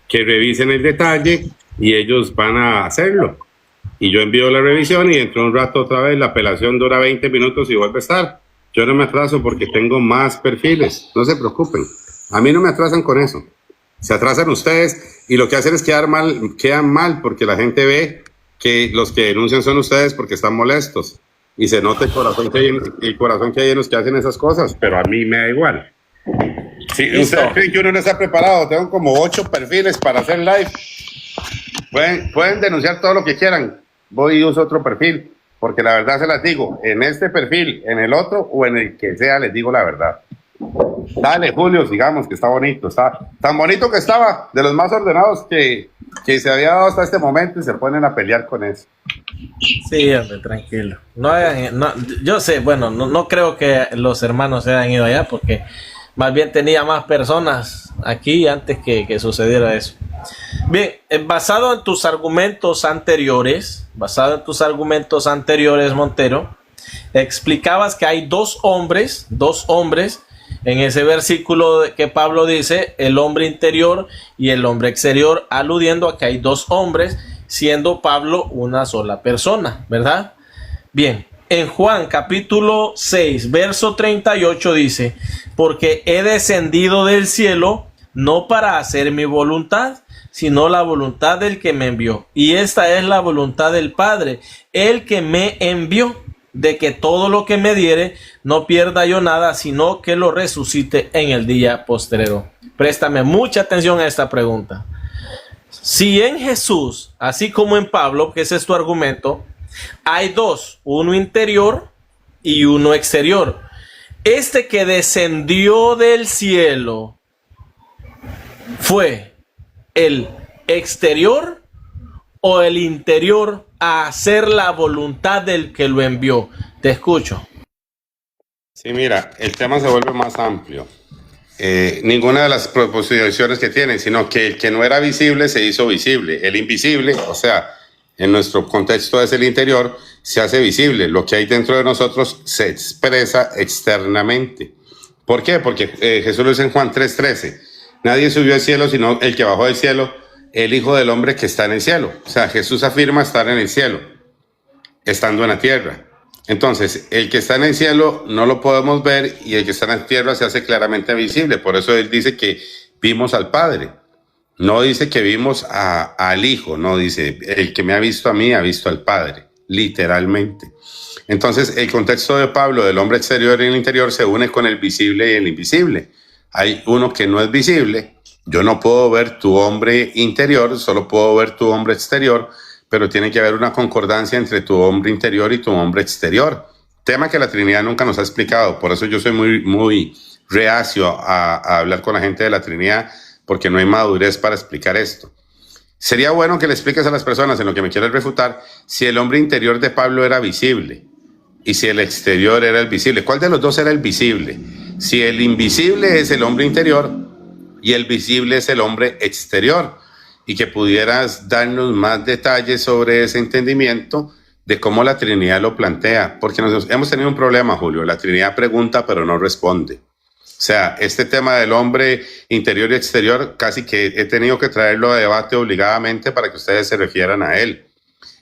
que revisen el detalle y ellos van a hacerlo. Y yo envío la revisión y dentro de un rato otra vez la apelación dura 20 minutos y vuelve a estar. Yo no me atraso porque tengo más perfiles, no se preocupen. A mí no me atrasan con eso. Se atrasan ustedes y lo que hacen es quedan mal porque la gente ve que los que denuncian son ustedes porque están molestos. Y se nota el corazón que hay en los que hacen esas cosas, pero a mí me da igual. Si ustedes creen que uno no está preparado, tengo como 8 perfiles para hacer live. Pueden denunciar todo lo que quieran. Voy y uso otro perfil, porque la verdad se las digo, en este perfil, en el otro o en el que sea, les digo la verdad. Dale, Julio, sigamos, que está bonito. Está tan bonito que estaba, de los más ordenados que se había dado hasta este momento, y se ponen a pelear con eso. Sí, hombre, tranquilo. Yo sé, bueno, no creo que los hermanos se hayan ido allá, porque más bien tenía más personas aquí antes que sucediera eso. Bien, basado en tus argumentos anteriores, Montero, explicabas que hay dos hombres en ese versículo que Pablo dice, el hombre interior y el hombre exterior, aludiendo a que hay dos hombres, siendo Pablo una sola persona, ¿verdad? Bien, en Juan capítulo 6, verso 38 dice, porque he descendido del cielo no para hacer mi voluntad, sino la voluntad del que me envió. Y esta es la voluntad del Padre, el que me envió, de que todo lo que me diere no pierda yo nada, sino que lo resucite en el día postrero. Préstame mucha atención a esta pregunta. Si en Jesús, así como en Pablo, que ese es tu argumento, hay dos, uno interior y uno exterior. Este que descendió del cielo fue el exterior o el interior a hacer la voluntad del que lo envió. Te escucho. Sí, mira, el tema se vuelve más amplio. Ninguna de las proposiciones que tienen, sino que el que no era visible se hizo visible. El invisible, o sea, en nuestro contexto es el interior, se hace visible. Lo que hay dentro de nosotros se expresa externamente. ¿Por qué? Porque Jesús lo dice en Juan 3:13. Nadie subió al cielo sino el que bajó del cielo, el Hijo del Hombre que está en el cielo. O sea, Jesús afirma estar en el cielo, estando en la tierra. Entonces, el que está en el cielo no lo podemos ver y el que está en la tierra se hace claramente visible. Por eso él dice que vimos al Padre. No dice que vimos al Hijo, no dice, el que me ha visto a mí ha visto al Padre, literalmente. Entonces, el contexto de Pablo del hombre exterior y el interior se une con el visible y el invisible. Hay uno que no es visible. Yo no puedo ver tu hombre interior, solo puedo ver tu hombre exterior, pero tiene que haber una concordancia entre tu hombre interior y tu hombre exterior. Tema que la Trinidad nunca nos ha explicado. Por eso yo soy muy reacio a hablar con la gente de la Trinidad, porque no hay madurez para explicar esto. Sería bueno que le expliques a las personas, en lo que me quieres refutar, si el hombre interior de Pablo era visible y si el exterior era el visible. ¿Cuál de los dos era el visible? Si el invisible es el hombre interior y el visible es el hombre exterior, y que pudieras darnos más detalles sobre ese entendimiento de cómo la Trinidad lo plantea, porque hemos tenido un problema, Julio. La Trinidad pregunta pero no responde. O sea, este tema del hombre interior y exterior casi que he tenido que traerlo a debate obligadamente para que ustedes se refieran a él.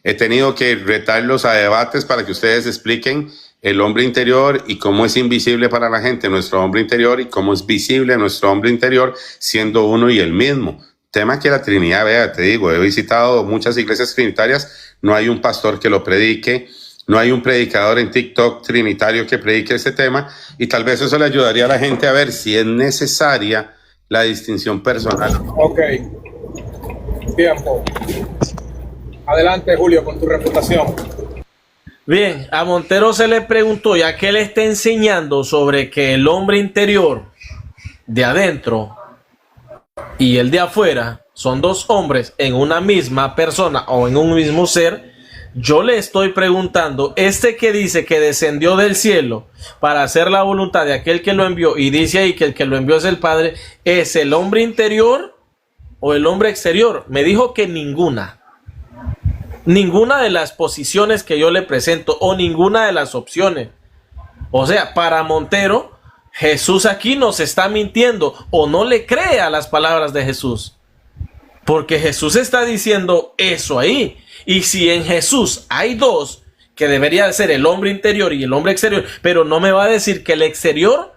He tenido que retarlos a debates para que ustedes expliquen el hombre interior y cómo es invisible para la gente nuestro hombre interior y cómo es visible nuestro hombre interior siendo uno y el mismo. Tema que la Trinidad vea, te digo, he visitado muchas iglesias trinitarias, no hay un pastor que lo predique, no hay un predicador en TikTok trinitario que predique este tema, y tal vez eso le ayudaría a la gente a ver si es necesaria la distinción personal. Ok, tiempo. Adelante, Julio, con tu reputación. Bien, a Montero se le preguntó, ya que él está enseñando sobre que el hombre interior de adentro y el de afuera son dos hombres en una misma persona o en un mismo ser. Yo le estoy preguntando, este que dice que descendió del cielo para hacer la voluntad de aquel que lo envió, y dice ahí que el que lo envió es el Padre, ¿es el hombre interior o el hombre exterior? Me dijo que ninguna de las posiciones que yo le presento o ninguna de las opciones. O sea, para Montero, Jesús aquí nos está mintiendo o no le cree a las palabras de Jesús. Porque Jesús está diciendo eso ahí. Y si en Jesús hay dos, que debería de ser el hombre interior y el hombre exterior, pero no me va a decir que el exterior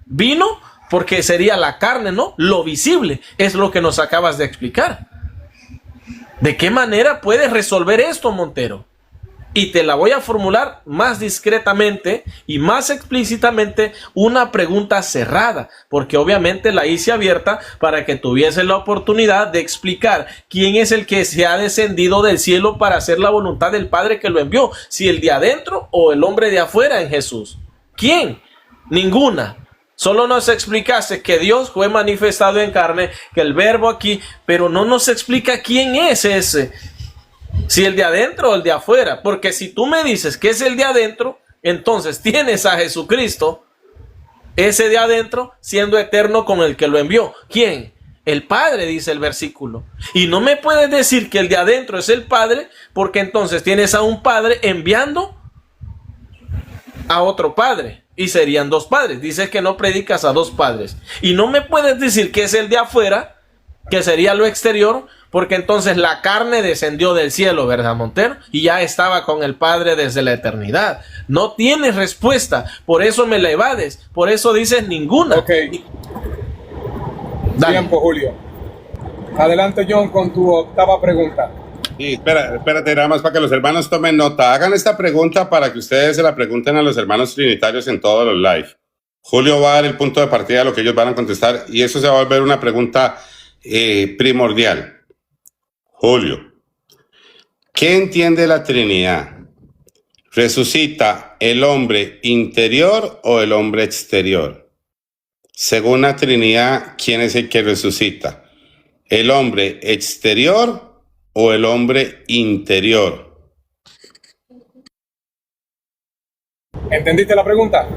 vino porque sería la carne, ¿no? Lo visible es lo que nos acabas de explicar. ¿De qué manera puedes resolver esto, Montero? Y te la voy a formular más discretamente y más explícitamente, una pregunta cerrada, porque obviamente la hice abierta para que tuviese la oportunidad de explicar quién es el que se ha descendido del cielo para hacer la voluntad del Padre que lo envió, si el de adentro o el hombre de afuera en Jesús. ¿Quién? Ninguna. Solo nos explicase que Dios fue manifestado en carne, que el verbo aquí, pero no nos explica quién es ese. Si el de adentro o el de afuera, porque si tú me dices que es el de adentro, entonces tienes a Jesucristo, ese de adentro, siendo eterno con el que lo envió. ¿Quién? El Padre, dice el versículo. Y no me puedes decir que el de adentro es el Padre, porque entonces tienes a un Padre enviando a otro Padre, y serían dos padres. Dices que no predicas a dos padres. Y no me puedes decir que es el de afuera, que sería lo exterior, porque entonces la carne descendió del cielo, ¿verdad, Montero? Y ya estaba con el Padre desde la eternidad. No tienes respuesta, por eso me la evades, por eso dices ninguna. Ok. Tiempo, Julio. Adelante, John, con tu octava pregunta. Y espérate, nada más para que los hermanos tomen nota. Hagan esta pregunta para que ustedes se la pregunten a los hermanos trinitarios en todos los live. Julio va a dar el punto de partida de lo que ellos van a contestar y eso se va a volver una pregunta primordial. Julio, ¿qué entiende la Trinidad? ¿Resucita el hombre interior o el hombre exterior? Según la Trinidad, ¿quién es el que resucita? ¿El hombre exterior o el hombre interior? ¿Entendiste la pregunta?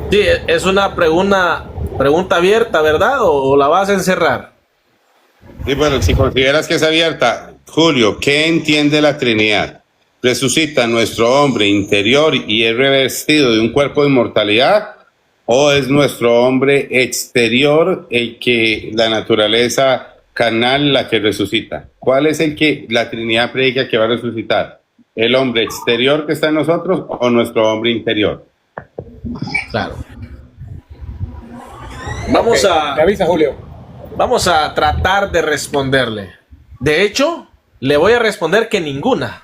Sí, es una pregunta abierta, ¿verdad? ¿O la vas a encerrar? Sí, bueno, si consideras que es abierta, Julio, ¿qué entiende la Trinidad? ¿Resucita nuestro hombre interior y es revestido de un cuerpo de inmortalidad? ¿O es nuestro hombre exterior el que la naturaleza carnal la que resucita? ¿Cuál es el que la Trinidad predica que va a resucitar? ¿El hombre exterior que está en nosotros o nuestro hombre interior? Claro. Me avisa, Julio. Vamos a tratar de responderle. De hecho, le voy a responder que ninguna.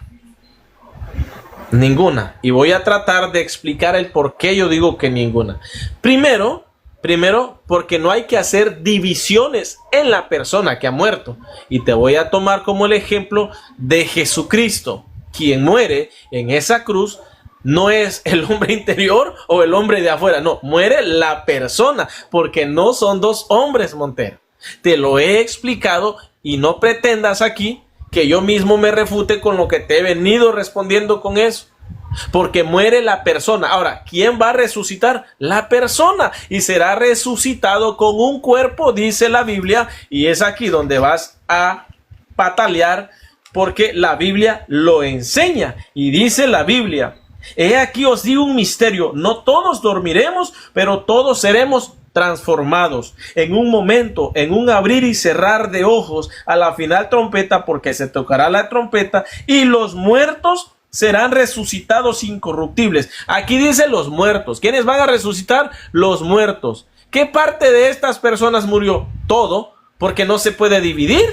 Ninguna. Y voy a tratar de explicar el por qué yo digo que ninguna. Primero, porque no hay que hacer divisiones en la persona que ha muerto. Y te voy a tomar como el ejemplo de Jesucristo, quien muere en esa cruz. No es el hombre interior o el hombre de afuera, no, muere la persona, porque no son dos hombres, Montero. Te lo he explicado y no pretendas aquí que yo mismo me refute con lo que te he venido respondiendo con eso. Porque muere la persona. Ahora, ¿quién va a resucitar? La persona. Y será resucitado con un cuerpo, dice la Biblia. Y es aquí donde vas a patalear, porque la Biblia lo enseña. Y dice la Biblia: he aquí os digo un misterio, no todos dormiremos, pero todos seremos transformados en un momento, en un abrir y cerrar de ojos, a la final trompeta, porque se tocará la trompeta y los muertos serán resucitados incorruptibles. Aquí dice los muertos. ¿Quiénes van a resucitar? Los muertos. ¿Qué parte de estas personas murió? Todo, porque no se puede dividir.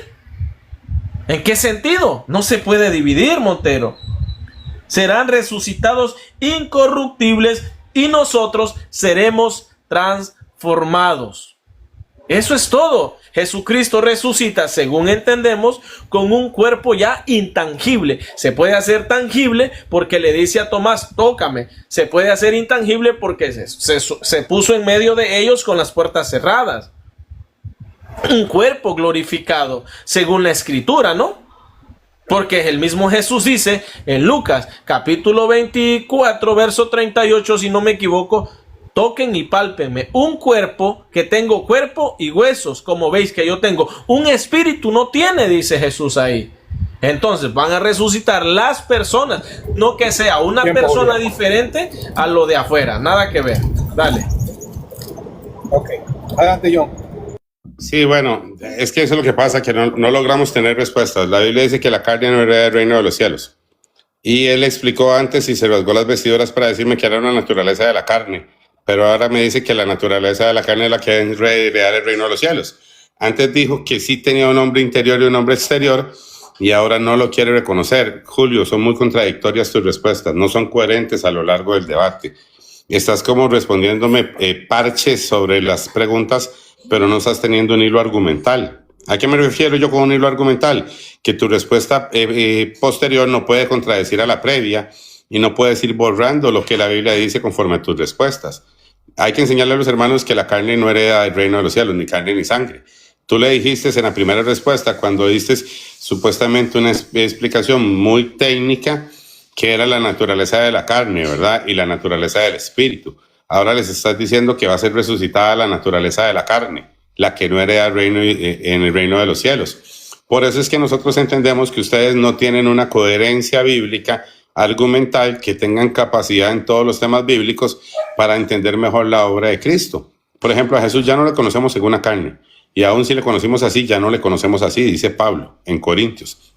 ¿En qué sentido? No se puede dividir, Montero. Serán resucitados incorruptibles y nosotros seremos transformados. Eso es todo. Jesucristo resucita, según entendemos, con un cuerpo ya intangible. Se puede hacer tangible porque le dice a Tomás: tócame. Se puede hacer intangible porque se puso en medio de ellos con las puertas cerradas. Un cuerpo glorificado, según la Escritura, ¿no? Porque el mismo Jesús dice en Lucas capítulo 24, verso 38, si no me equivoco: toquen y pálpenme un cuerpo, que tengo cuerpo y huesos, como veis que yo tengo. Un espíritu no tiene, dice Jesús ahí. Entonces van a resucitar las personas, no que sea una persona diferente a lo de afuera, nada que ver. Dale. Ok, adelante, John. Sí, bueno, es que eso es lo que pasa, que no logramos tener respuestas. La Biblia dice que la carne no hereda el reino de los cielos. Y él explicó antes y se rasgó las vestiduras para decirme que era una naturaleza de la carne. Pero ahora me dice que la naturaleza de la carne es la que es heredar el reino de los cielos. Antes dijo que sí tenía un hombre interior y un hombre exterior y ahora no lo quiere reconocer. Julio, son muy contradictorias tus respuestas, no son coherentes a lo largo del debate. Estás como respondiéndome parches sobre las preguntas, pero no estás teniendo un hilo argumental. ¿A qué me refiero yo con un hilo argumental? Que tu respuesta posterior no puede contradecir a la previa y no puedes ir borrando lo que la Biblia dice conforme a tus respuestas. Hay que enseñarle a los hermanos que la carne no hereda el reino de los cielos, ni carne ni sangre. Tú le dijiste en la primera respuesta, cuando diste supuestamente una explicación muy técnica, que era la naturaleza de la carne, ¿verdad? Y la naturaleza del espíritu. Ahora les estás diciendo que va a ser resucitada la naturaleza de la carne, la que no hereda el reino, en el reino de los cielos. Por eso es que nosotros entendemos que ustedes no tienen una coherencia bíblica argumental, que tengan capacidad en todos los temas bíblicos para entender mejor la obra de Cristo. Por ejemplo, a Jesús ya no le conocemos según la carne, y aún si le conocimos así, ya no le conocemos así, dice Pablo en Corintios.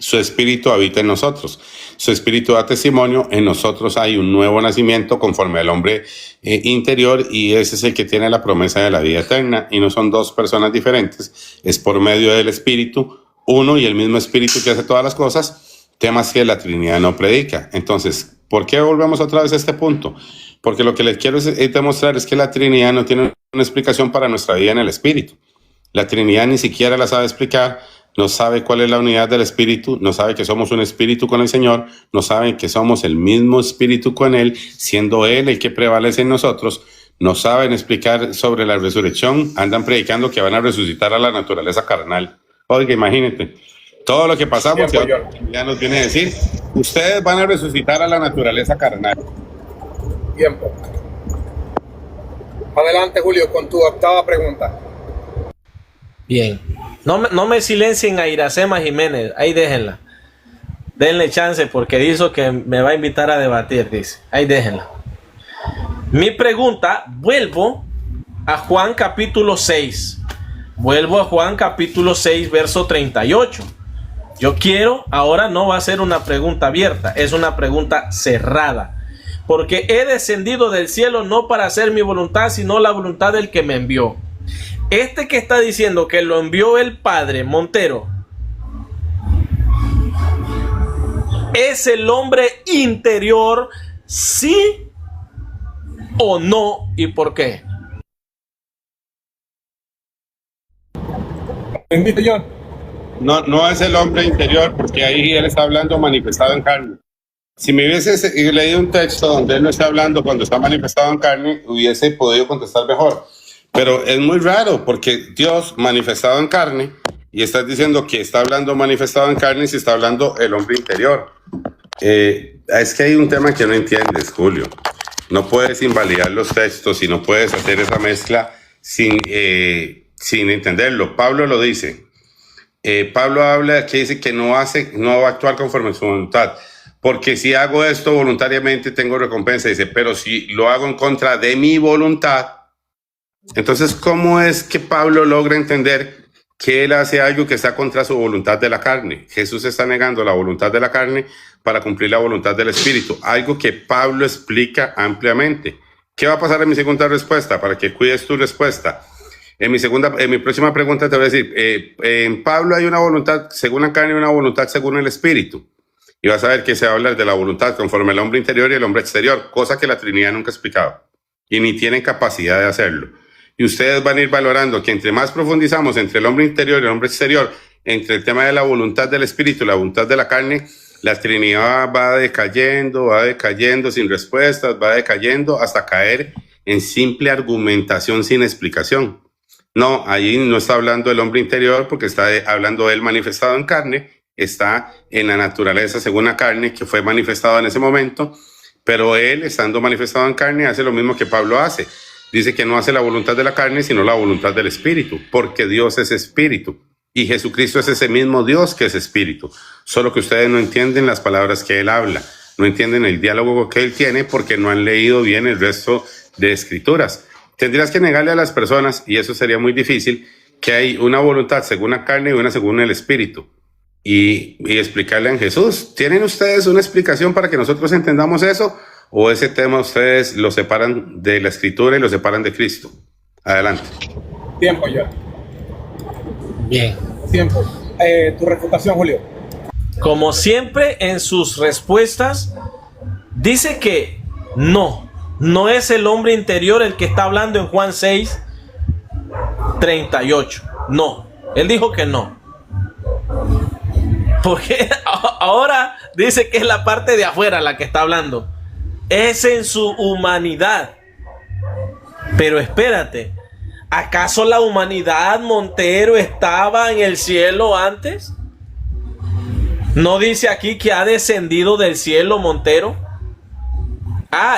Su espíritu habita en nosotros. Su espíritu da testimonio. En nosotros hay un nuevo nacimiento conforme al hombre interior, y ese es el que tiene la promesa de la vida eterna. Y no son dos personas diferentes. Es por medio del espíritu, uno y el mismo espíritu que hace todas las cosas, temas que la Trinidad no predica. Entonces, ¿por qué volvemos otra vez a este punto? Porque lo que les quiero demostrar es que la Trinidad no tiene una explicación para nuestra vida en el espíritu. La Trinidad ni siquiera la sabe explicar. No sabe cuál es la unidad del Espíritu, no sabe que somos un Espíritu con el Señor, no saben que somos el mismo Espíritu con Él, siendo Él el que prevalece en nosotros. No saben explicar sobre la resurrección, andan predicando que van a resucitar a la naturaleza carnal. Oiga, imagínate, todo lo que pasamos, ya nos viene a decir, ustedes van a resucitar a la naturaleza carnal. Tiempo. Adelante, Julio, con tu octava pregunta. Bien. No me silencien a Iracema Jiménez. Ahí déjenla. Denle chance porque dijo que me va a invitar a debatir, dice. Ahí déjenla. Mi pregunta, vuelvo a Juan capítulo 6. Vuelvo a Juan capítulo 6, verso 38. Yo quiero, ahora no va a ser una pregunta abierta, es una pregunta cerrada. Porque he descendido del cielo no para hacer mi voluntad, sino la voluntad del que me envió. Este que está diciendo que lo envió el Padre, Montero, ¿es el hombre interior, sí o no? ¿Y por qué? Bendito John. No es el hombre interior, porque ahí él está hablando manifestado en carne. Si me hubiese leído un texto donde él no está hablando cuando está manifestado en carne, hubiese podido contestar mejor. Pero es muy raro, porque Dios manifestado en carne, y estás diciendo que está hablando manifestado en carne y se está hablando el hombre interior. Es que hay un tema que no entiendes, Julio. No puedes invalidar los textos y no puedes hacer esa mezcla sin entenderlo. Pablo lo dice. Pablo habla que dice que no va a actuar conforme a su voluntad. Porque si hago esto voluntariamente tengo recompensa. Dice, pero si lo hago en contra de mi voluntad. Entonces, ¿cómo es que Pablo logra entender que él hace algo que está contra su voluntad de la carne? Jesús está negando la voluntad de la carne para cumplir la voluntad del Espíritu. Algo que Pablo explica ampliamente. ¿Qué va a pasar en mi segunda respuesta? Para que cuides tu respuesta. En mi próxima pregunta te voy a decir, en Pablo hay una voluntad según la carne y una voluntad según el Espíritu. Y vas a ver que se va a hablar de la voluntad conforme al hombre interior y el hombre exterior, cosa que la Trinidad nunca ha explicado. Y ni tienen capacidad de hacerlo. Y ustedes van a ir valorando que entre más profundizamos entre el hombre interior y el hombre exterior, entre el tema de la voluntad del espíritu y la voluntad de la carne, la Trinidad va decayendo sin respuestas, va decayendo hasta caer en simple argumentación sin explicación. No, ahí no está hablando el hombre interior porque está hablando él manifestado en carne, está en la naturaleza según la carne que fue manifestado en ese momento, pero él, estando manifestado en carne, hace lo mismo que Pablo hace. Dice que no hace la voluntad de la carne, sino la voluntad del Espíritu, porque Dios es Espíritu. Y Jesucristo es ese mismo Dios que es Espíritu. Solo que ustedes no entienden las palabras que Él habla, no entienden el diálogo que Él tiene porque no han leído bien el resto de escrituras. Tendrías que negarle a las personas, y eso sería muy difícil, que hay una voluntad según la carne y una según el espíritu. Y explicarle a Jesús, ¿tienen ustedes una explicación para que nosotros entendamos eso? ¿O ese tema ustedes lo separan de la escritura y lo separan de Cristo? Adelante. Tiempo ya. Bien. Tiempo. Tu refutación, Julio. Como siempre en sus respuestas, dice que no es el hombre interior el que está hablando en Juan 6:38. No, él dijo que no. Porque ahora dice que es la parte de afuera la que está hablando. Es en su humanidad. Pero espérate, ¿acaso la humanidad, Montero, estaba en el cielo antes? ¿No dice aquí que ha descendido del cielo, Montero?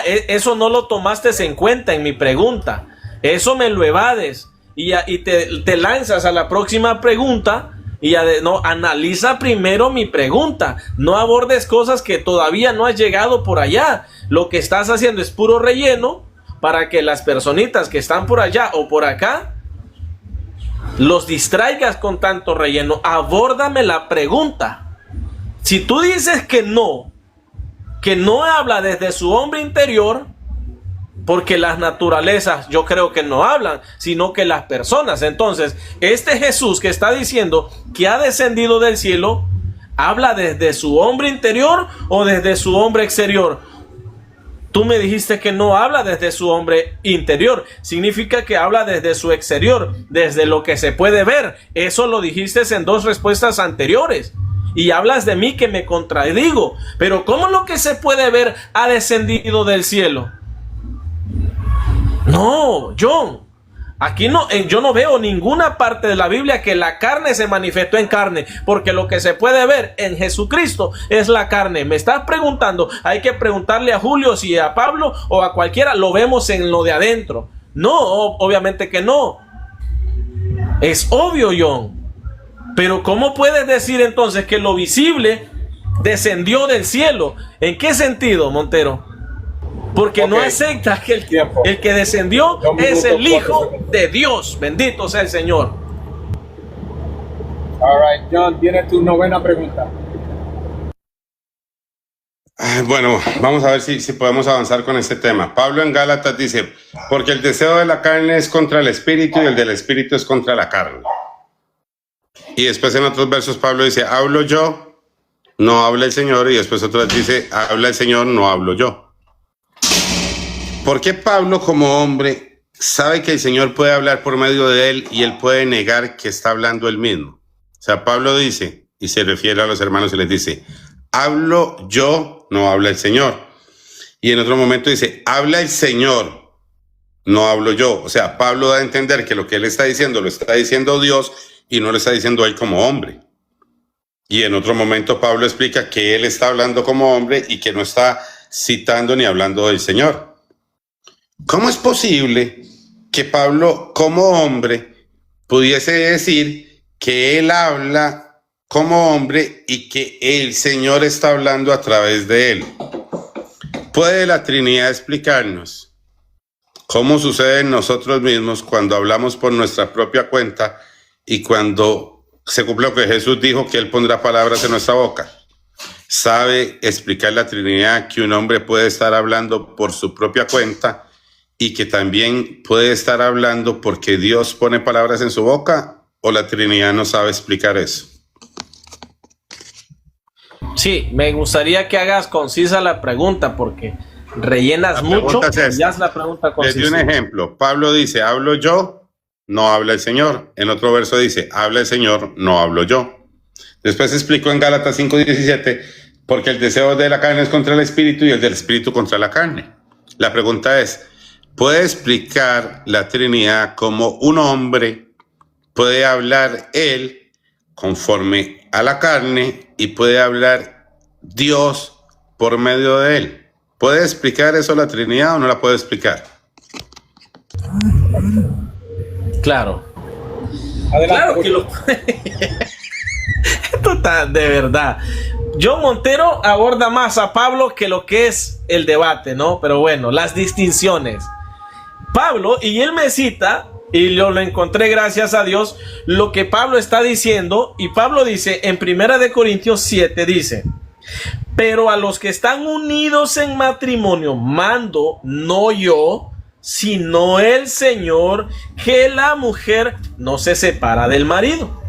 Eso no lo tomaste en cuenta en mi pregunta. Eso me lo evades y te lanzas a la próxima pregunta y no, analiza primero mi pregunta. No abordes cosas que todavía no has llegado por allá. Lo que estás haciendo es puro relleno para que las personitas que están por allá o por acá los distraigas con tanto relleno. Abórdame la pregunta. Si tú dices que no habla desde su hombre interior, porque las naturalezas yo creo que no hablan, sino que las personas. Entonces, este Jesús que está diciendo que ha descendido del cielo, ¿habla desde su hombre interior o desde su hombre exterior? Tú me dijiste que no habla desde su hombre interior. Significa que habla desde su exterior, desde lo que se puede ver. Eso lo dijiste en 2 respuestas anteriores. Y hablas de mí que me contradigo. Pero ¿cómo lo que se puede ver ha descendido del cielo? No, John. Aquí yo no veo ninguna parte de la Biblia que la carne se manifestó en carne, porque lo que se puede ver en Jesucristo es la carne. Me estás preguntando, hay que preguntarle a Julio si a Pablo o a cualquiera lo vemos en lo de adentro. No, obviamente que no. Es obvio, John. Pero ¿cómo puedes decir entonces que lo visible descendió del cielo? ¿En qué sentido, Montero? Porque no aceptas que el que descendió es el Hijo de Dios. Bendito sea el Señor. All right, John, tienes tu 9ª pregunta. Bueno, vamos a ver si podemos avanzar con este tema. Pablo en Gálatas dice, porque el deseo de la carne es contra el espíritu y el del espíritu es contra la carne. Y después en otros versos Pablo dice, hablo yo, no habla el Señor. Y después otras dice, habla el Señor, no hablo yo. ¿Por qué Pablo como hombre sabe que el Señor puede hablar por medio de él y él puede negar que está hablando él mismo? O sea, Pablo dice, y se refiere a los hermanos y les dice, hablo yo, no habla el Señor. Y en otro momento dice, habla el Señor, no hablo yo. O sea, Pablo da a entender que lo que él está diciendo lo está diciendo Dios y no lo está diciendo él como hombre. Y en otro momento Pablo explica que él está hablando como hombre y que no está citando ni hablando del Señor. ¿Cómo es posible que Pablo como hombre pudiese decir que él habla como hombre y que el Señor está hablando a través de él? ¿Puede la Trinidad explicarnos cómo sucede en nosotros mismos cuando hablamos por nuestra propia cuenta y cuando se cumple lo que Jesús dijo, que él pondrá palabras en nuestra boca? ¿Sabe explicar la Trinidad que un hombre puede estar hablando por su propia cuenta y que también puede estar hablando porque Dios pone palabras en su boca? ¿O la Trinidad no sabe explicar eso? Sí, me gustaría que hagas concisa la pregunta porque rellenas mucho y ya es la pregunta concisa. Les doy un ejemplo. Pablo dice, hablo yo, no habla el Señor. En otro verso dice, habla el Señor, no hablo yo. Después explicó en Gálatas 5:17, porque el deseo de la carne es contra el espíritu y el del espíritu contra la carne. La pregunta es, ¿puede explicar la Trinidad cómo un hombre puede hablar él conforme a la carne y puede hablar Dios por medio de él? ¿Puede explicar eso la Trinidad o no la puede explicar? Claro. Adelante, Claro que lo puede. Esto está de verdad. John Montero aborda más a Pablo que lo que es el debate, ¿no? Pero bueno, las distinciones. Pablo, y él me cita Y yo lo encontré, gracias a Dios, lo que Pablo está diciendo. Y Pablo dice en 1 Corintios 7, dice: pero a los que están unidos en matrimonio mando, no yo, sino el Señor, que la mujer no se separa del marido.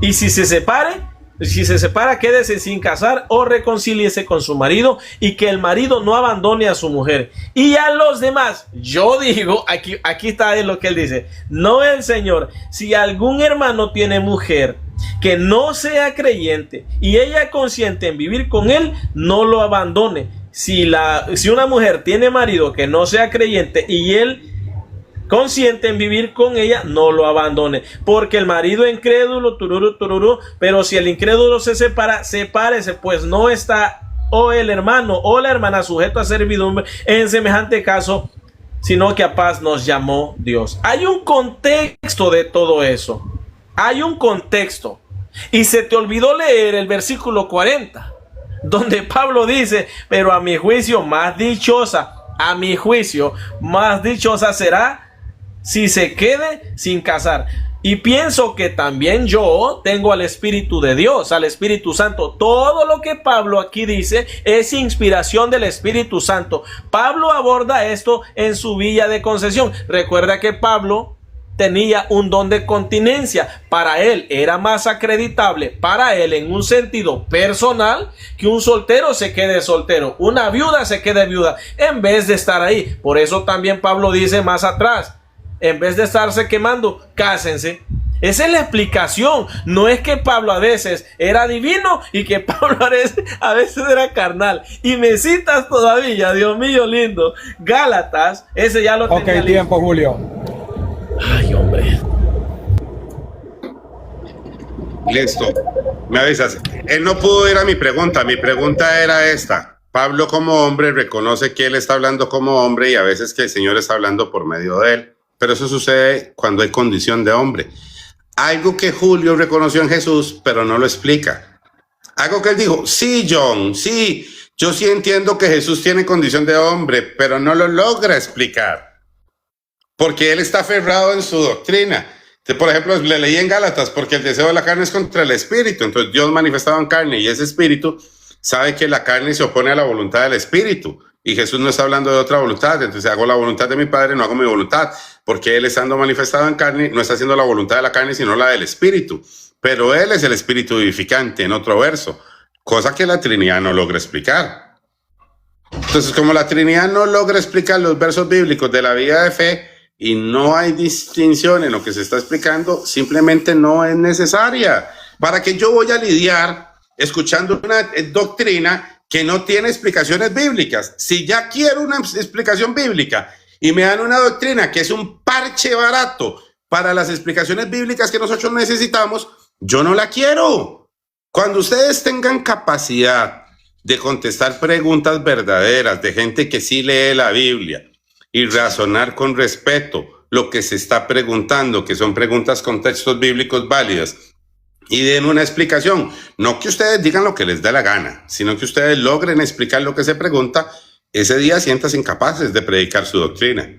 Y si se separa, quédese sin casar o reconcíliese con su marido, y que el marido no abandone a su mujer. Y a los demás, yo digo, aquí está lo que él dice, no el Señor, si algún hermano tiene mujer que no sea creyente y ella consiente en vivir con él, no lo abandone. Si una mujer tiene marido que no sea creyente y él consiente en vivir con ella, no lo abandone, porque el marido incrédulo, tururú, pero si el incrédulo se separa, sepárese, pues no está o el hermano o la hermana sujeto a servidumbre en semejante caso, sino que a paz nos llamó Dios. Hay un contexto de todo eso, hay un contexto, y se te olvidó leer el versículo 40, donde Pablo dice: pero a mi juicio más dichosa será si se quede sin casar. Y pienso que también yo tengo al Espíritu de Dios, al Espíritu Santo. Todo lo que Pablo aquí dice es inspiración del Espíritu Santo. Pablo aborda esto en su villa de Concesión. Recuerda que Pablo tenía un don de continencia. Para él era más acreditable, para él en un sentido personal, que un soltero se quede soltero, una viuda se quede viuda, en vez de estar ahí. Por eso también Pablo dice más atrás: en vez de estarse quemando, cásense. Esa es la explicación. No es que Pablo a veces era divino y que Pablo a veces era carnal. Y me citas todavía, Dios mío lindo, Gálatas, ese ya lo tenía. Ok, tiempo, Julio. Ay, hombre. Listo, me avisas. Él no pudo ir a mi pregunta. Mi pregunta era esta: Pablo como hombre reconoce que él está hablando como hombre y a veces que el Señor está hablando por medio de él. Pero eso sucede cuando hay condición de hombre. Algo que Julio reconoció en Jesús, pero no lo explica. Algo que él dijo: sí, John, sí, yo sí entiendo que Jesús tiene condición de hombre, pero no lo logra explicar. Porque él está aferrado en su doctrina. Por ejemplo, le leí en Gálatas: porque el deseo de la carne es contra el espíritu. Entonces Dios manifestado en carne, y ese espíritu sabe que la carne se opone a la voluntad del espíritu. Y Jesús no está hablando de otra voluntad. Entonces hago la voluntad de mi Padre, no hago mi voluntad. Porque él, estando manifestado en carne, no está haciendo la voluntad de la carne, sino la del espíritu. Pero él es el espíritu vivificante, en otro verso. Cosa que la Trinidad no logra explicar. Entonces, como la Trinidad no logra explicar los versos bíblicos de la vida de fe, y no hay distinción en lo que se está explicando, simplemente no es necesaria. ¿Para qué yo voy a lidiar escuchando una doctrina que no tiene explicaciones bíblicas? Si ya quiero una explicación bíblica y me dan una doctrina que es un parche barato para las explicaciones bíblicas que nosotros necesitamos, yo no la quiero. Cuando ustedes tengan capacidad de contestar preguntas verdaderas de gente que sí lee la Biblia y razonar con respeto lo que se está preguntando, que son preguntas con textos bíblicos válidas, y den una explicación, no que ustedes digan lo que les da la gana, sino que ustedes logren explicar lo que se pregunta, ese día siéntanse incapaces de predicar su doctrina.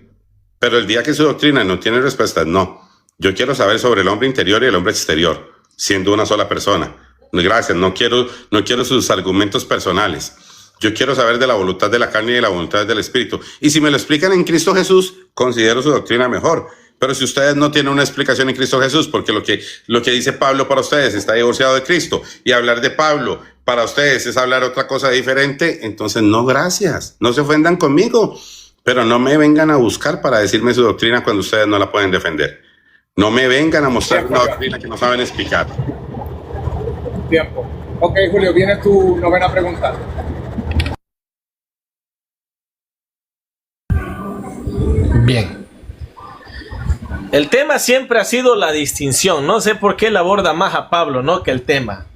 Pero el día que su doctrina no tiene respuestas, no. Yo quiero saber sobre el hombre interior y el hombre exterior, siendo una sola persona. Gracias, no quiero sus argumentos personales. Yo quiero saber de la voluntad de la carne y de la voluntad del espíritu. Y si me lo explican en Cristo Jesús, considero su doctrina mejor. Pero si ustedes no tienen una explicación en Cristo Jesús, porque lo que dice Pablo para ustedes está divorciado de Cristo, y hablar de Pablo para ustedes es hablar otra cosa diferente, entonces no, gracias. No se ofendan conmigo, pero no me vengan a buscar para decirme su doctrina cuando ustedes no la pueden defender. No me vengan a mostrar una doctrina que no saben explicar. Tiempo. Ok, Julio, viene tu novena pregunta. Bien. El tema siempre ha sido la distinción. No sé por qué le aborda más a Pablo, ¿no?, que el tema.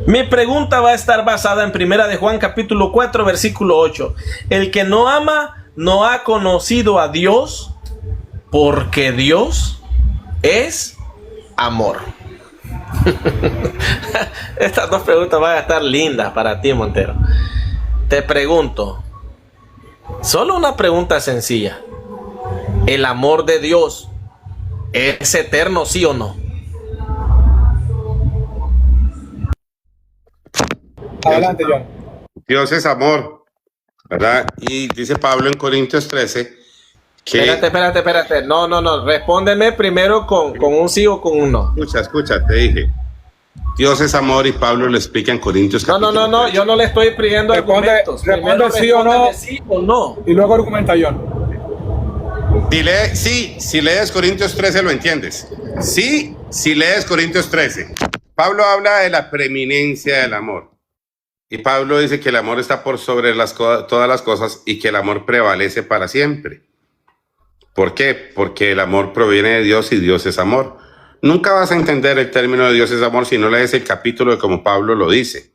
Mi pregunta va a estar basada en 1 de Juan capítulo 4 versículo 8. El que no ama no ha conocido a Dios, porque Dios es amor. Estas dos preguntas van a estar lindas para ti, Montero. Te pregunto, solo una pregunta sencilla. ¿El amor de Dios ¿Es eterno, sí o no? Adelante, John. Dios es amor, ¿verdad? Y dice Pablo en Corintios 13 que... Espérate. No. Respóndeme primero con un sí o con un no. Escucha, te dije. Dios es amor y Pablo lo explica en Corintios. No. Yo no le estoy pidiendo argumentos. Responde sí o no. Sí o no. Y luego argumenta, John. Si lees Corintios 13 lo entiendes. Sí, si lees Corintios 13. Pablo habla de la preeminencia del amor. Y Pablo dice que el amor está por sobre todas las cosas y que el amor prevalece para siempre. ¿Por qué? Porque el amor proviene de Dios y Dios es amor. Nunca vas a entender el término de Dios es amor si no lees el capítulo de como Pablo lo dice.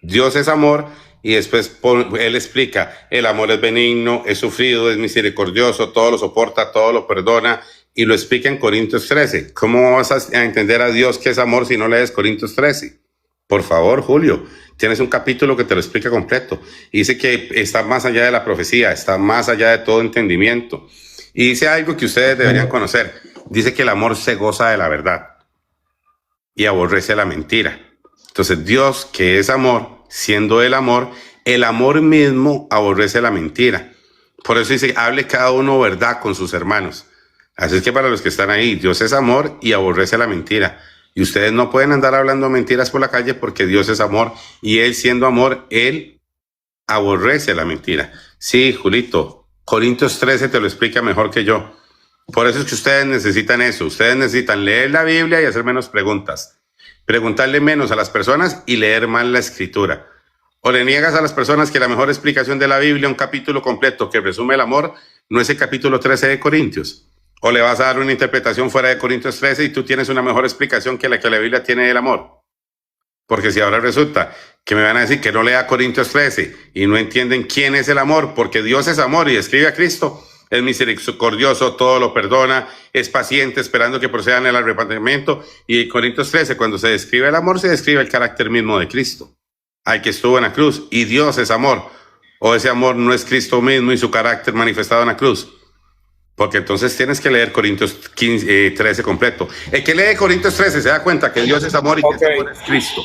Dios es amor y después él explica, el amor es benigno, es sufrido, es misericordioso, todo lo soporta, todo lo perdona y lo explica en Corintios 13. ¿Cómo vas a entender a Dios que es amor si no lees Corintios 13? Por favor, Julio, tienes un capítulo que te lo explica completo. Y dice que está más allá de la profecía, está más allá de todo entendimiento. Y dice algo que ustedes deberían conocer. Dice que el amor se goza de la verdad y aborrece la mentira. Entonces Dios, que es amor, siendo el amor mismo aborrece la mentira. Por eso dice, hable cada uno verdad con sus hermanos. Así es que para los que están ahí, Dios es amor y aborrece la mentira. Y ustedes no pueden andar hablando mentiras por la calle porque Dios es amor y Él siendo amor, Él aborrece la mentira. Sí, Julito, Corintios 13 te lo explica mejor que yo. Por eso es que ustedes necesitan eso. Ustedes necesitan leer la Biblia y hacer menos preguntas. Preguntarle menos a las personas y leer más la Escritura. O le niegas a las personas que la mejor explicación de la Biblia, un capítulo completo que resume el amor, no es el capítulo 13 de Corintios. O le vas a dar una interpretación fuera de Corintios 13 y tú tienes una mejor explicación que la Biblia tiene del amor. Porque si ahora resulta que me van a decir que no lea Corintios 13 y no entienden quién es el amor, porque Dios es amor y describe a Cristo, es misericordioso, todo lo perdona, es paciente, esperando que procedan el arrepentimiento. Y en Corintios 13, cuando se describe el amor, se describe el carácter mismo de Cristo, al que estuvo en la cruz. Y Dios es amor, o ese amor no es Cristo mismo y su carácter manifestado en la cruz. Porque entonces tienes que leer Corintios 13 completo. El que lee Corintios 13 se da cuenta que Dios es amor y que ese amor es Cristo.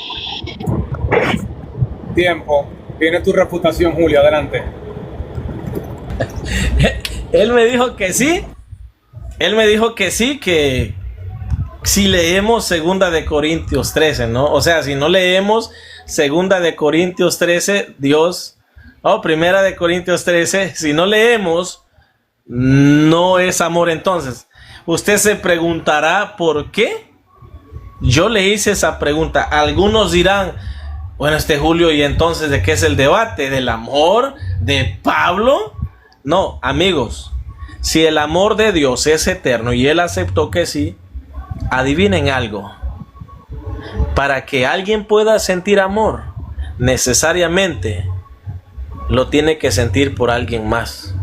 Tiempo. Viene tu refutación, Julio. Adelante. Él me dijo que sí. Él me dijo que sí, que si leemos segunda de Corintios 13, ¿no? O sea, si no leemos segunda de Corintios 13, Dios... primera de Corintios 13, si no leemos... no es amor. Entonces, usted se preguntará ¿por qué? Yo le hice esa pregunta. Algunos dirán, bueno, Julio, ¿y entonces de qué es el debate? ¿Del amor de Pablo? No, amigos, si el amor de Dios es eterno y Él aceptó que sí, adivinen algo. Para que alguien pueda sentir amor, necesariamente lo tiene que sentir por alguien más.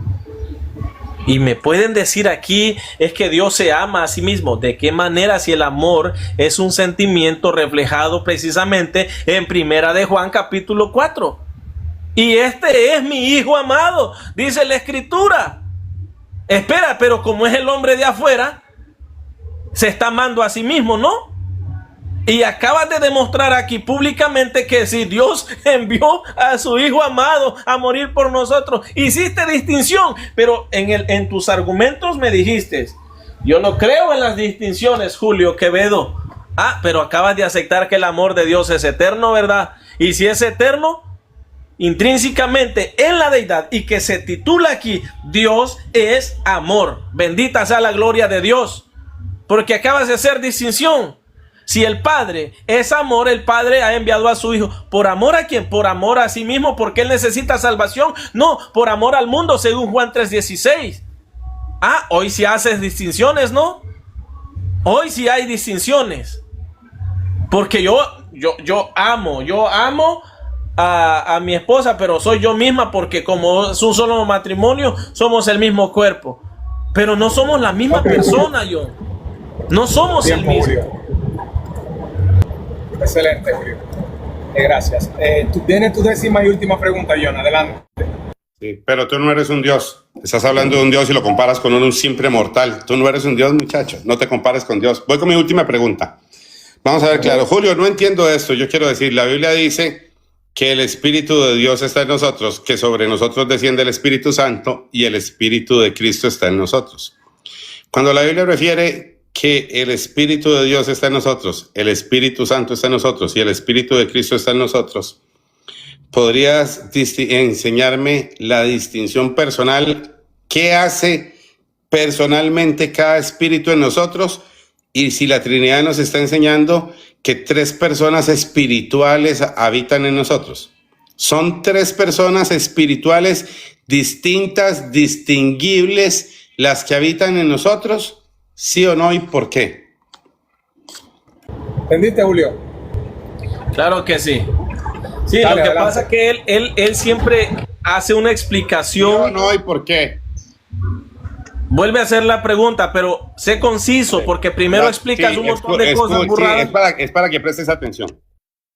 Y me pueden decir aquí, es que Dios se ama a sí mismo. ¿De qué manera si el amor es un sentimiento reflejado precisamente en Primera de Juan capítulo 4? Y este es mi hijo amado, dice la Escritura. Espera, pero como es el hombre de afuera, se está amando a sí mismo, ¿no? Y acabas de demostrar aquí públicamente que si Dios envió a su hijo amado a morir por nosotros, hiciste distinción, pero en tus argumentos me dijiste, yo no creo en las distinciones, Julio Quevedo. Pero acabas de aceptar que el amor de Dios es eterno, ¿verdad? Y si es eterno, intrínsecamente en la deidad, y que se titula aquí, Dios es amor. Bendita sea la gloria de Dios, porque acabas de hacer distinción. Si el Padre es amor, el Padre ha enviado a su Hijo. ¿Por amor a quién? Por amor a sí mismo, porque Él necesita salvación. No, por amor al mundo, según Juan 3:16. Hoy sí haces distinciones, ¿no? Hoy sí hay distinciones. Porque yo amo a mi esposa, pero soy yo misma, porque como es un solo matrimonio, somos el mismo cuerpo. Pero no somos la misma persona, John. No somos el mismo. Julio. Excelente, Julio. Viene tu décima y última pregunta, John. Adelante. Sí, pero tú no eres un Dios. Estás hablando de un Dios y lo comparas con un simple mortal. Tú no eres un Dios, muchacho. No te compares con Dios. Voy con mi última pregunta. Vamos a ver, claro. Julio, no entiendo esto. Yo quiero decir, la Biblia dice que el Espíritu de Dios está en nosotros, que sobre nosotros desciende el Espíritu Santo y el Espíritu de Cristo está en nosotros. Cuando la Biblia refiere que el Espíritu de Dios está en nosotros, el Espíritu Santo está en nosotros y el Espíritu de Cristo está en nosotros, ¿podrías enseñarme la distinción personal? ¿Qué hace personalmente cada espíritu en nosotros? Y si la Trinidad nos está enseñando que 3 personas espirituales habitan en nosotros. Son 3 personas espirituales distintas, distinguibles, las que habitan en nosotros, ¿sí o no? ¿Y por qué? ¿Entendiste, Julio? Claro que sí. Sí, Dale, lo que adelante. pasa es que él siempre hace una explicación. No, ¿y por qué? Vuelve a hacer la pregunta, pero sé conciso, porque primero explicas Sí, un montón de cosas burradas. es para que prestes atención.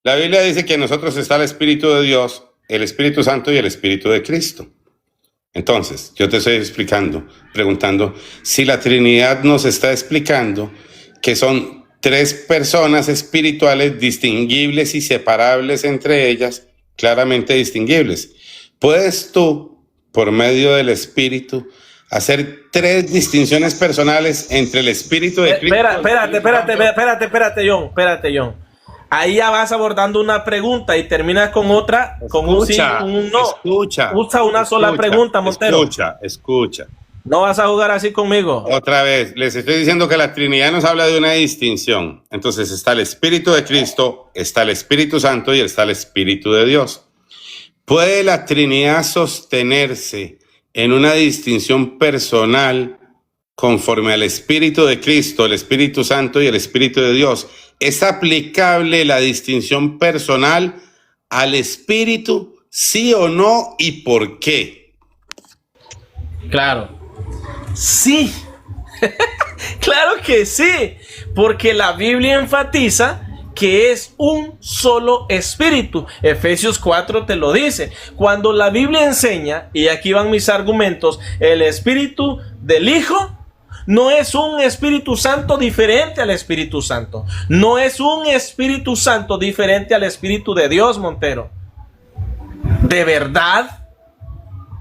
La Biblia dice que en nosotros está el Espíritu de Dios, el Espíritu Santo y el Espíritu de Cristo. Entonces, yo te estoy explicando, preguntando si la Trinidad nos está explicando que son 3 personas espirituales distinguibles y separables entre ellas, claramente distinguibles. ¿Puedes tú, por medio del Espíritu, hacer 3 distinciones personales entre el Espíritu de Cristo? Espérate, John. Ahí ya vas abordando una pregunta y terminas con otra, con un sí, un no. Escucha. Usa una sola pregunta, Montero. Escucha. No vas a jugar así conmigo. Otra vez, les estoy diciendo que la Trinidad nos habla de una distinción. Entonces está el Espíritu de Cristo, está el Espíritu Santo y está el Espíritu de Dios. ¿Puede la Trinidad sostenerse en una distinción personal conforme al Espíritu de Cristo, el Espíritu Santo y el Espíritu de Dios? ¿Es aplicable la distinción personal al Espíritu, sí o no, y por qué? Claro. Sí. Claro que sí. Porque la Biblia enfatiza que es un solo espíritu. Efesios 4 te lo dice. Cuando la Biblia enseña, y aquí van mis argumentos, el Espíritu del Hijo no es un Espíritu Santo diferente al Espíritu Santo. No es un Espíritu Santo diferente al Espíritu de Dios, Montero. ¿De verdad?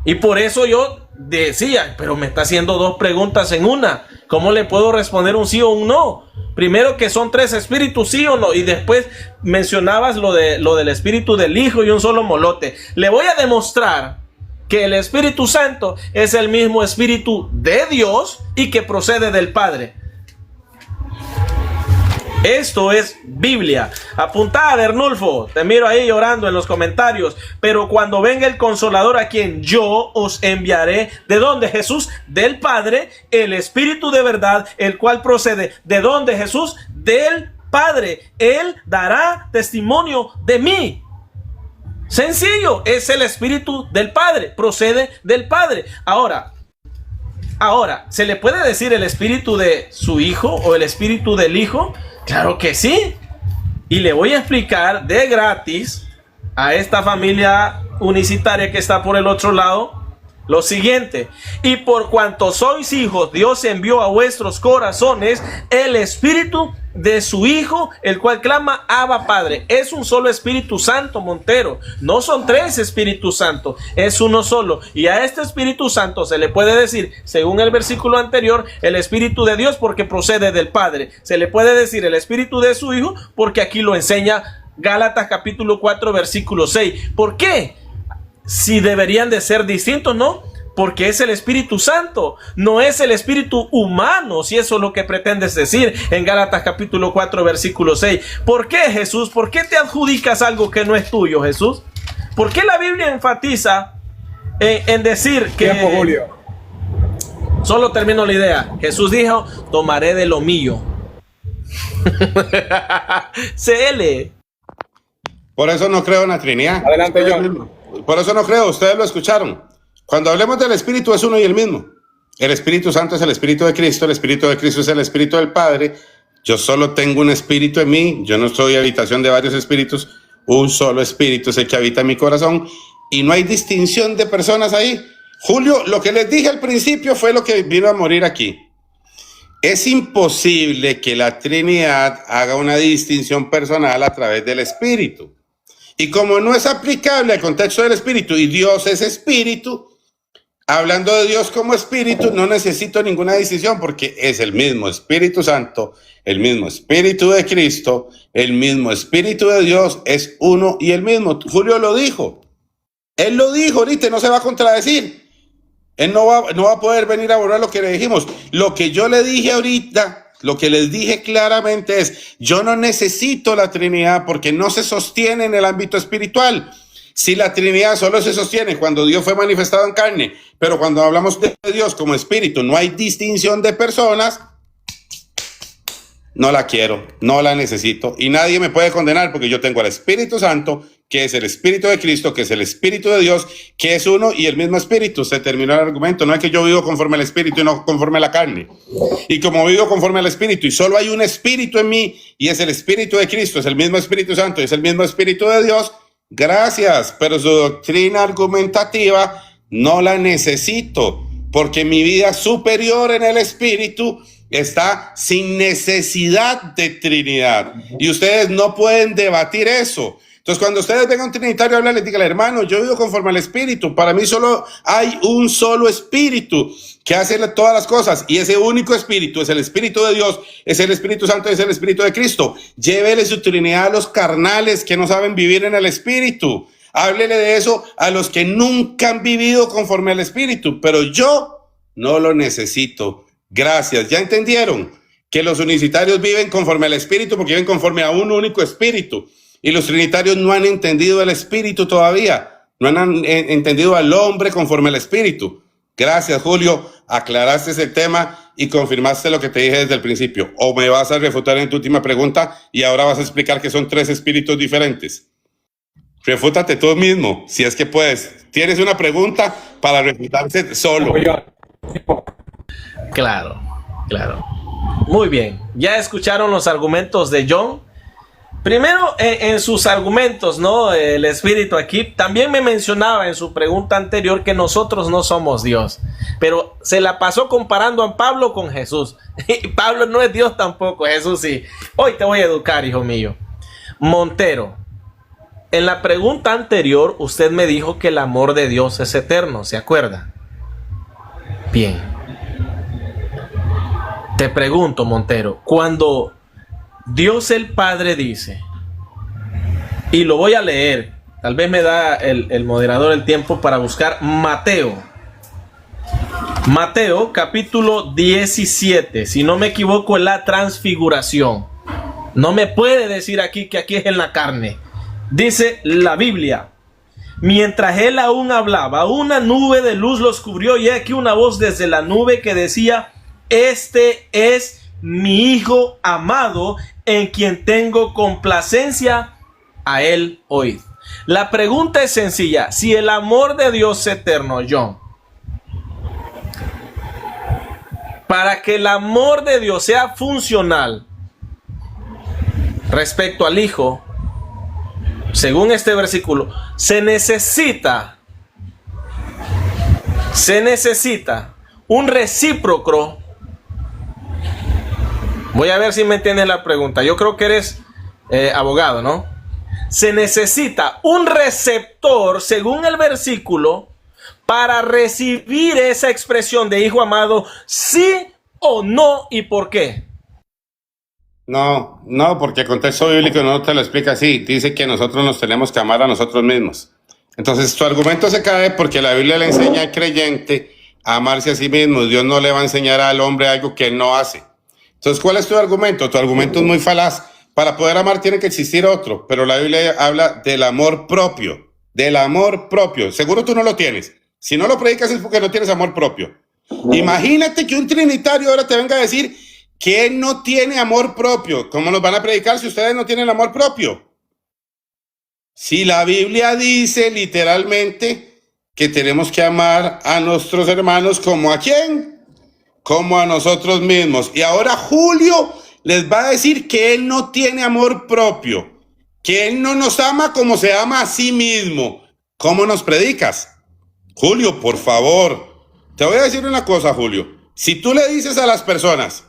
Y por eso yo decía, pero me está haciendo 2 preguntas en una. ¿Cómo le puedo responder un sí o un no? Primero que son 3 espíritus, sí o no. Y después mencionabas lo del Espíritu del Hijo y un solo molote. Le voy a demostrar que el Espíritu Santo es el mismo Espíritu de Dios y que procede del Padre. Esto es Biblia. Apuntá, Bernulfo, te miro ahí llorando en los comentarios. Pero cuando venga el Consolador, a quien yo os enviaré, ¿de dónde, Jesús? Del Padre, el Espíritu de verdad, el cual procede. ¿De dónde, Jesús? Del Padre. Él dará testimonio de mí. Sencillo, es el Espíritu del Padre, procede del Padre. Ahora, ¿se le puede decir el Espíritu de su Hijo o el Espíritu del Hijo? Claro que sí. Y le voy a explicar de gratis a esta familia unicitaria que está por el otro lado lo siguiente: y por cuanto sois hijos, Dios envió a vuestros corazones el Espíritu de su Hijo, el cual clama Abba Padre. Es un solo Espíritu Santo, Montero. No son 3 Espíritus Santos, es uno solo. Y a este Espíritu Santo se le puede decir, según el versículo anterior, el Espíritu de Dios, porque procede del Padre. Se le puede decir el Espíritu de su Hijo, porque aquí lo enseña Gálatas capítulo 4 versículo 6. ¿Por qué? Si deberían de ser distintos, ¿no? Porque es el Espíritu Santo, no es el espíritu humano, si eso es lo que pretendes decir en Gálatas capítulo 4 versículo 6. ¿Por qué, Jesús? ¿Por qué te adjudicas algo que no es tuyo, Jesús? ¿Por qué la Biblia enfatiza en decir que... Tiempo, Julio. Solo termino la idea. Jesús dijo, tomaré de lo mío. CL. Por eso no creo en la Trinidad. Adelante, John. Por eso no creo, ustedes lo escucharon. Cuando hablemos del Espíritu es uno y el mismo. El Espíritu Santo es el Espíritu de Cristo, el Espíritu de Cristo es el Espíritu del Padre. Yo solo tengo un espíritu en mí, yo no soy habitación de varios espíritus, un solo espíritu es el que habita en mi corazón y no hay distinción de personas ahí. Julio, lo que les dije al principio fue lo que vino a morir aquí. Es imposible que la Trinidad haga una distinción personal a través del Espíritu. Y como no es aplicable al contexto del Espíritu y Dios es Espíritu, hablando de Dios como Espíritu, no necesito ninguna distinción porque es el mismo Espíritu Santo, el mismo Espíritu de Cristo, el mismo Espíritu de Dios, es uno y el mismo. Julio lo dijo. Él lo dijo ahorita, no se va a contradecir. Él no va a poder venir a borrar lo que le dijimos. Lo que yo le dije ahorita, lo que les dije claramente es, yo no necesito la Trinidad porque no se sostiene en el ámbito espiritual. Si la Trinidad solo se sostiene cuando Dios fue manifestado en carne, pero cuando hablamos de Dios como espíritu, no hay distinción de personas, no la quiero, no la necesito y nadie me puede condenar porque yo tengo al Espíritu Santo, que es el Espíritu de Cristo, que es el Espíritu de Dios, que es uno y el mismo Espíritu. Se terminó el argumento. No es que yo vivo conforme al Espíritu y no conforme a la carne. Y como vivo conforme al Espíritu y solo hay un Espíritu en mí y es el Espíritu de Cristo, es el mismo Espíritu Santo, es el mismo Espíritu de Dios, gracias, pero su doctrina argumentativa no la necesito porque mi vida superior en el Espíritu está sin necesidad de Trinidad y ustedes no pueden debatir eso. Entonces, cuando ustedes vengan a un trinitario a hablar, les digan, hermano, yo vivo conforme al Espíritu. Para mí solo hay un solo Espíritu que hace todas las cosas. Y ese único Espíritu es el Espíritu de Dios, es el Espíritu Santo, es el Espíritu de Cristo. Llévele su Trinidad a los carnales que no saben vivir en el Espíritu. Háblele de eso a los que nunca han vivido conforme al Espíritu. Pero yo no lo necesito. Gracias. ¿Ya entendieron? Que los unicitarios viven conforme al Espíritu porque viven conforme a un único Espíritu. Y los trinitarios no han entendido el Espíritu todavía. No han entendido al hombre conforme al Espíritu. Gracias, Julio. Aclaraste ese tema y confirmaste lo que te dije desde el principio. O me vas a refutar en tu última pregunta y ahora vas a explicar que son 3 espíritus diferentes. Refútate tú mismo, si es que puedes. Tienes una pregunta para refutarse solo. Claro, claro. Muy bien. Ya escucharon los argumentos de John. Primero, en sus argumentos, ¿no? El Espíritu aquí también me mencionaba en su pregunta anterior que nosotros no somos Dios, pero se la pasó comparando a Pablo con Jesús. Y Pablo no es Dios tampoco, Jesús sí. Hoy te voy a educar, hijo mío. Montero, en la pregunta anterior usted me dijo que el amor de Dios es eterno, ¿se acuerda? Bien. Te pregunto, Montero, cuando Dios el Padre dice, y lo voy a leer, tal vez me da el moderador el tiempo para buscar Mateo capítulo 17, si no me equivoco en la transfiguración. No me puede decir aquí que aquí es en la carne. Dice la Biblia, mientras él aún hablaba, una nube de luz los cubrió y aquí una voz desde la nube que decía, este es mi Hijo amado, en quien tengo complacencia, a él oíd. La pregunta es sencilla. Si el amor de Dios es eterno, John, para que el amor de Dios sea funcional respecto al Hijo, según este versículo, se necesita un recíproco. Voy a ver si me entiendes la pregunta. Yo creo que eres abogado, ¿no? Se necesita un receptor, según el versículo, para recibir esa expresión de hijo amado, sí o no, y por qué. No, porque el contexto bíblico no te lo explica así. Dice que nosotros nos tenemos que amar a nosotros mismos. Entonces, tu argumento se cae porque la Biblia le enseña al creyente a amarse a sí mismo. Dios no le va a enseñar al hombre algo que él no hace. Entonces, ¿cuál es tu argumento? Tu argumento es muy falaz. Para poder amar tiene que existir otro, pero la Biblia habla del amor propio, del amor propio. Seguro tú no lo tienes. Si no lo predicas es porque no tienes amor propio. Imagínate que un trinitario ahora te venga a decir que él no tiene amor propio. ¿Cómo nos van a predicar si ustedes no tienen amor propio? Si la Biblia dice literalmente que tenemos que amar a nuestros hermanos como a quién, como a nosotros mismos. Y ahora Julio les va a decir que él no tiene amor propio, que él no nos ama como se ama a sí mismo. ¿Cómo nos predicas? Julio, por favor, te voy a decir una cosa, Julio. Si tú le dices a las personas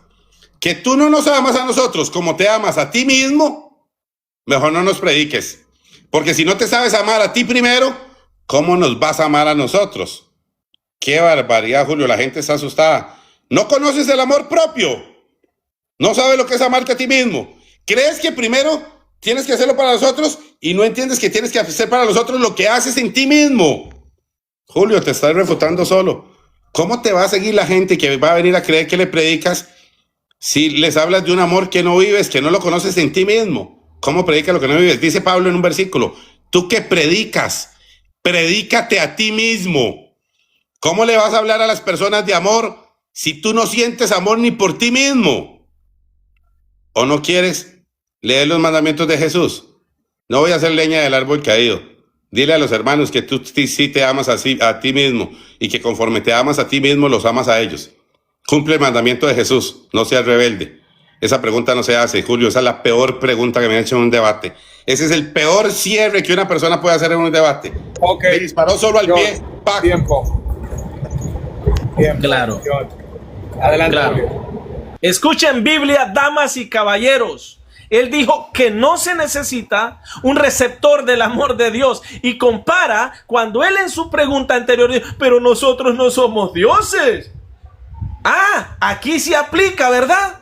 que tú no nos amas a nosotros como te amas a ti mismo, mejor no nos prediques. Porque si no te sabes amar a ti primero, ¿cómo nos vas a amar a nosotros? Qué barbaridad, Julio, la gente está asustada. No conoces el amor propio. No sabes lo que es amarte a ti mismo. ¿Crees que primero tienes que hacerlo para los otros y no entiendes que tienes que hacer para los otros lo que haces en ti mismo? Julio, te estás refutando solo. ¿Cómo te va a seguir la gente que va a venir a creer que le predicas si les hablas de un amor que no vives, que no lo conoces en ti mismo? ¿Cómo predicas lo que no vives? Dice Pablo en un versículo, tú que predicas, predícate a ti mismo. ¿Cómo le vas a hablar a las personas de amor si tú no sientes amor ni por ti mismo? ¿O no quieres leer los mandamientos de Jesús? No voy a hacer leña del árbol caído. Dile a los hermanos que tú sí te amas así a ti mismo y que conforme te amas a ti mismo, los amas a ellos. Cumple el mandamiento de Jesús, no seas rebelde. Esa pregunta no se hace, Julio. Esa es la peor pregunta que me han hecho en un debate. Ese es el peor cierre que una persona puede hacer en un debate. Ok. Me disparó solo al pie. ¡Pac! Tiempo. Claro. Adelante, Claro. Julio. Escuchen Biblia, damas y caballeros. Él dijo que no se necesita un receptor del amor de Dios y compara cuando él en su pregunta anterior dijo, pero nosotros no somos dioses. Ah, aquí sí aplica, ¿verdad?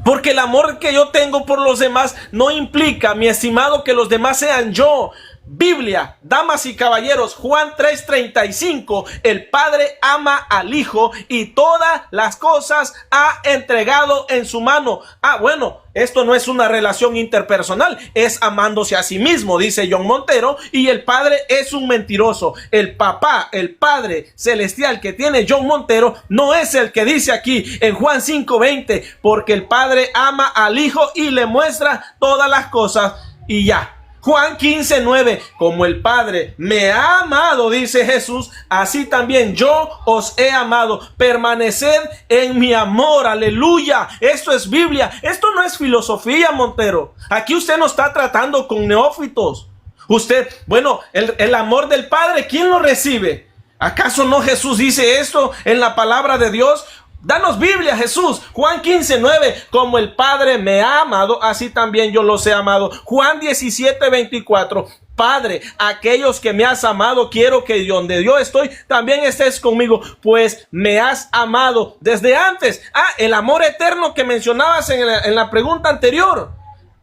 Porque el amor que yo tengo por los demás no implica, mi estimado, que los demás sean yo. Biblia, damas y caballeros, Juan 3:35, el Padre ama al Hijo y todas las cosas ha entregado en su mano. Ah, bueno, esto no es una relación interpersonal, es amándose a sí mismo, dice John Montero, y el Padre es un mentiroso. El papá, el Padre celestial que tiene John Montero, no es el que dice aquí en Juan 5:20, porque el Padre ama al Hijo y le muestra todas las cosas y ya. Juan 15:9, como el Padre me ha amado, dice Jesús, así también yo os he amado. Permaneced en mi amor, aleluya. Esto es Biblia, esto no es filosofía, Montero. Aquí usted no está tratando con neófitos. Usted, bueno, el amor del Padre, ¿quién lo recibe? ¿Acaso no Jesús dice esto en la palabra de Dios? Danos Biblia, Jesús. Juan 15:9, como el Padre me ha amado, así también yo los he amado. Juan 17:24, Padre, aquellos que me has amado, quiero que donde yo estoy, también estés conmigo, pues me has amado desde antes. Ah, el amor eterno que mencionabas en la pregunta anterior.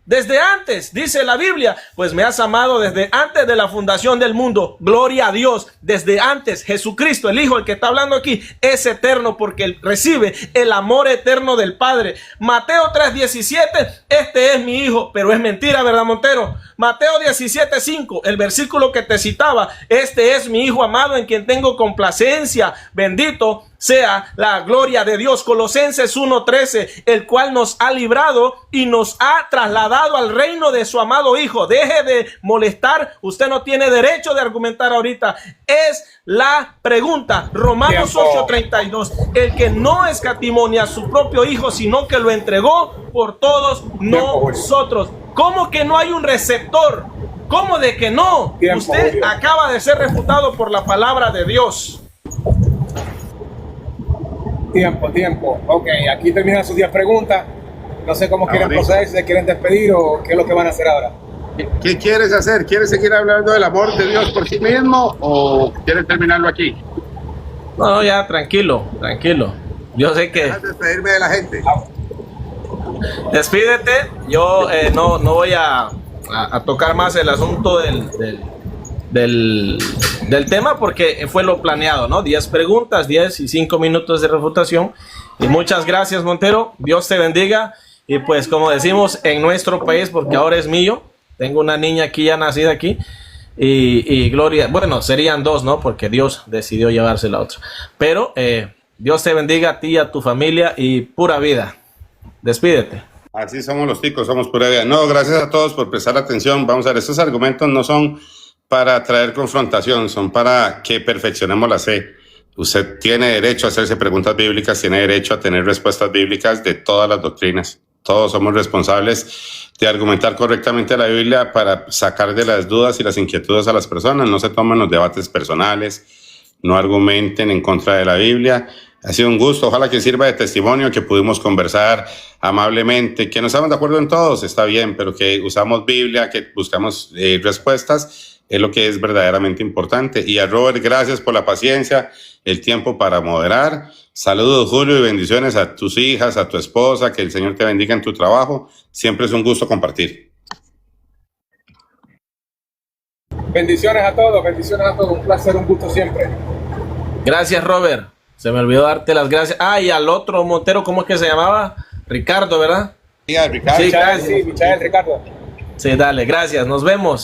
Desde antes, dice la Biblia, pues me has amado desde antes de la fundación del mundo. Gloria a Dios, desde antes. Jesucristo, el Hijo, el que está hablando aquí, es eterno porque él recibe el amor eterno del Padre. Mateo 3:17, este es mi Hijo, pero es mentira, ¿verdad, Montero? Mateo 17:5, el versículo que te citaba, este es mi Hijo amado en quien tengo complacencia. Bendito sea la gloria de Dios. Colosenses 1:13, el cual nos ha librado y nos ha trasladado al reino de su amado Hijo. Deje de molestar, usted no tiene derecho de argumentar ahorita. Es la pregunta. Romanos 8:32, el que no escatimó ni a su propio Hijo, sino que lo entregó por todos nosotros. ¿Cómo que no hay un receptor? ¿Cómo de que no? Usted acaba de ser refutado por la palabra de Dios. Tiempo. Ok, aquí terminan sus 10 preguntas. No sé cómo quieren proceder, si se quieren despedir o qué es lo que van a hacer ahora. ¿Qué quieres hacer? ¿Quieres seguir hablando del amor de Dios por sí mismo o quieres terminarlo aquí? No, ya, tranquilo. Yo sé que... Dejas de despedirme de la gente. Despídete. Yo no voy a tocar más el asunto del tema porque fue lo planeado, ¿no? 10 preguntas, 10 y 5 minutos de refutación. Y muchas gracias, Montero. Dios te bendiga. Y pues como decimos en nuestro país, porque ahora es mío, tengo una niña aquí ya nacida aquí. Y gloria, bueno, serían 2, ¿no? Porque Dios decidió llevarse la otra. Pero Dios te bendiga a ti y a tu familia y pura vida. Despídete. Así somos los ticos, somos pura vida. No, gracias a todos por prestar atención. Vamos a ver, estos argumentos no son para traer confrontación, son para que perfeccionemos la fe. Usted tiene derecho a hacerse preguntas bíblicas, tiene derecho a tener respuestas bíblicas de todas las doctrinas. Todos somos responsables de argumentar correctamente la Biblia para sacar de las dudas y las inquietudes a las personas. No se toman los debates personales, no argumenten en contra de la Biblia. Ha sido un gusto, ojalá que sirva de testimonio, que pudimos conversar amablemente, que no estamos de acuerdo en todos, está bien, pero que usamos Biblia, que buscamos respuestas, es lo que es verdaderamente importante. Y a Robert, gracias por la paciencia, el tiempo para moderar. Saludos, Julio, y bendiciones a tus hijas, a tu esposa, que el Señor te bendiga en tu trabajo. Siempre es un gusto compartir. Bendiciones a todos, un placer, un gusto siempre. Gracias, Robert. Se me olvidó darte las gracias. Ah, y al otro Montero, ¿cómo es que se llamaba? Ricardo, ¿verdad? Sí, Ricardo. Sí, Michael, Ricardo. Sí, dale, gracias. Nos vemos.